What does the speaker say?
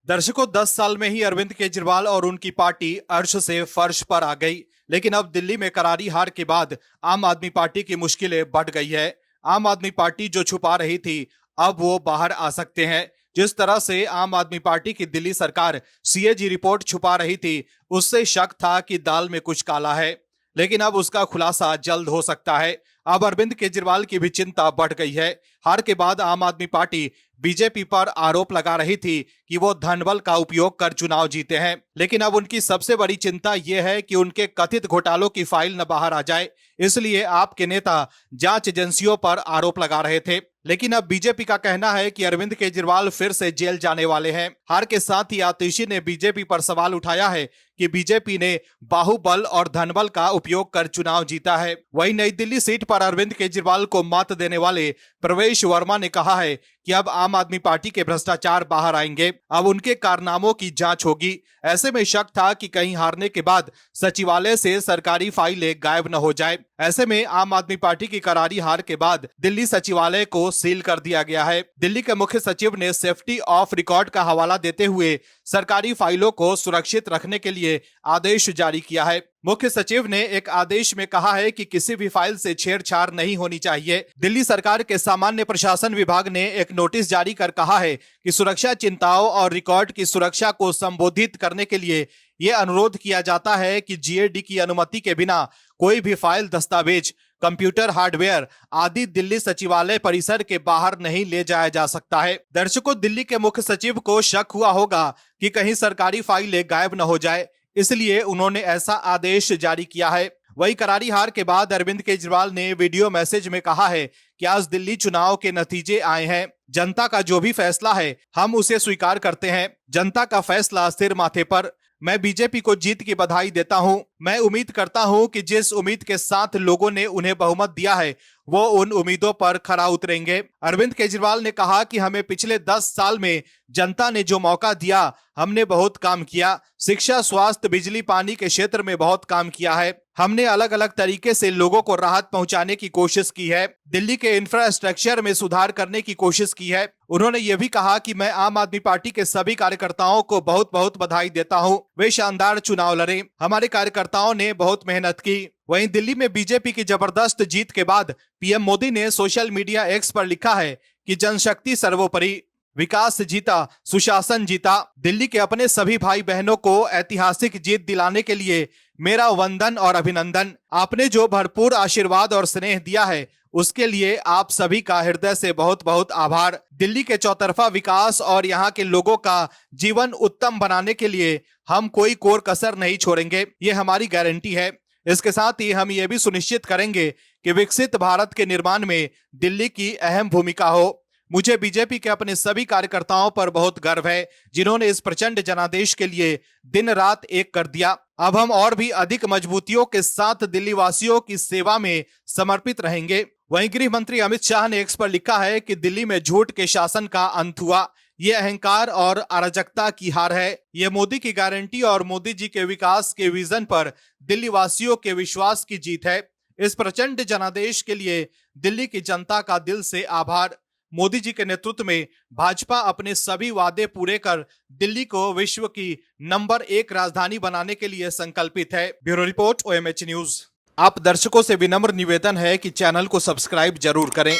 दर्शकों 10 साल में ही अरविंद केजरीवाल और उनकी पार्टी अर्श से फर्श पर आ गई। लेकिन अब दिल्ली में करारी हार के बाद आम आदमी पार्टी की मुश्किलें बढ़ गई है। आम आदमी पार्टी जो छुपा रही थी अब वो बाहर आ सकते हैं। जिस तरह से आम आदमी पार्टी की दिल्ली सरकार सीएजी रिपोर्ट छुपा रही थी, उससे शक था कि दाल में कुछ काला है, लेकिन अब उसका खुलासा जल्द हो सकता है। अब अरविंद केजरीवाल की भी चिंता बढ़ गई है। हार के बाद आम आदमी पार्टी बीजेपी पर आरोप लगा रही थी कि वो धनबल का उपयोग कर चुनाव जीते हैं, लेकिन अब उनकी सबसे बड़ी चिंता यह है कि उनके कथित घोटालों की फाइल न बाहर आ जाए। इसलिए आपके नेता जांच एजेंसियों पर आरोप लगा रहे थे, लेकिन अब बीजेपी का कहना है कि अरविंद केजरीवाल फिर से जेल जाने वाले हैं। हार के साथ ही आतिशी ने बीजेपी पर सवाल उठाया है कि बीजेपी ने बाहुबल और धनबल का उपयोग कर चुनाव जीता है। वहीं नई दिल्ली सीट पर अरविंद केजरीवाल को मात देने वाले प्रवेश वर्मा ने कहा है कि अब आम आदमी पार्टी के भ्रष्टाचार बाहर आएंगे, अब उनके कारनामों की जांच होगी। ऐसे में शक था कि कहीं हारने के बाद सचिवालय से सरकारी फाइलें गायब न हो जाए। ऐसे में आम आदमी पार्टी की करारी हार के बाद दिल्ली सचिवालय को सील कर दिया गया है। दिल्ली के मुख्य सचिव ने सेफ्टी ऑफ रिकॉर्ड का हवाला देते हुए सरकारी फाइलों को सुरक्षित रखने के लिए आदेश जारी किया है। मुख्य सचिव ने एक आदेश में कहा है कि किसी भी फाइल से छेड़छाड़ नहीं होनी चाहिए। दिल्ली सरकार के सामान्य प्रशासन विभाग ने एक नोटिस जारी कर कहा है कि सुरक्षा चिंताओं और रिकॉर्ड की सुरक्षा को संबोधित करने के लिए यह अनुरोध किया जाता है कि जीएडी की अनुमति के बिना कोई भी फाइल, दस्तावेज, कंप्यूटर हार्डवेयर आदि दिल्ली सचिवालय परिसर के बाहर नहीं ले जाया जा सकता है। दर्शकों, दिल्ली के मुख्य सचिव को शक हुआ होगा कि कहीं सरकारी फाइलें गायब न हो जाए, इसलिए उन्होंने ऐसा आदेश जारी किया है। वही करारी हार के बाद अरविंद केजरीवाल ने वीडियो मैसेज में कहा है कि आज दिल्ली चुनाव के नतीजे आए हैं। जनता का जो भी फैसला है हम उसे स्वीकार करते हैं। जनता का फैसला सिर माथे पर। मैं बीजेपी को जीत की बधाई देता हूं। मैं उम्मीद करता हूं कि जिस उम्मीद के साथ लोगों ने उन्हें बहुमत दिया है वो उन उम्मीदों पर खरा उतरेंगे। अरविंद केजरीवाल ने कहा कि हमें पिछले 10 साल में जनता ने जो मौका दिया हमने बहुत काम किया। शिक्षा, स्वास्थ्य, बिजली, पानी के क्षेत्र में बहुत काम किया है। हमने अलग अलग तरीके से लोगों को राहत पहुंचाने की कोशिश की है। दिल्ली के इंफ्रास्ट्रक्चर में सुधार करने की कोशिश की है। उन्होंने ये भी कहा कि मैं आम आदमी पार्टी के सभी कार्यकर्ताओं को बहुत बहुत बधाई देता हूं। वे शानदार चुनाव लड़े। हमारे कार्यकर्ताओं ने बहुत मेहनत की। वहीं दिल्ली में बीजेपी की जबरदस्त जीत के बाद पीएम मोदी ने सोशल मीडिया एक्स पर लिखा है कि जनशक्ति सर्वोपरि, विकास जीता, सुशासन जीता। दिल्ली के अपने सभी भाई बहनों को ऐतिहासिक जीत दिलाने के लिए मेरा वंदन और अभिनंदन। आपने जो भरपूर आशीर्वाद और स्नेह दिया है उसके लिए आप सभी का हृदय से बहुत बहुत आभार। दिल्ली के चौतरफा विकास और यहाँ के लोगों का जीवन उत्तम बनाने के लिए हम कोई कोर कसर नहीं छोड़ेंगे, ये हमारी गारंटी है। इसके साथ ही हम ये भी सुनिश्चित करेंगे कि विकसित भारत के निर्माण में दिल्ली की अहम भूमिका हो। मुझे बीजेपी के अपने सभी कार्यकर्ताओं पर बहुत गर्व है जिन्होंने इस प्रचंड जनादेश के लिए दिन रात एक कर दिया। अब हम और भी अधिक मजबूतियों के साथ दिल्ली वासियों की सेवा में समर्पित रहेंगे। वहीं गृह मंत्री अमित शाह ने एक्स पर लिखा है कि दिल्ली में झूठ के शासन का अंत हुआ। ये अहंकार और अराजकता की हार है। ये मोदी की गारंटी और मोदी जी के विकास के विजन पर दिल्ली वासियों के विश्वास की जीत है। इस प्रचंड जनादेश के लिए दिल्ली की जनता का दिल से आभार। मोदी जी के नेतृत्व में भाजपा अपने सभी वादे पूरे कर दिल्ली को विश्व की नंबर 1 राजधानी बनाने के लिए संकल्पित है। Bureau report, OMH news. आप दर्शकों से विनम्र निवेदन है कि चैनल को सब्सक्राइब जरूर करें।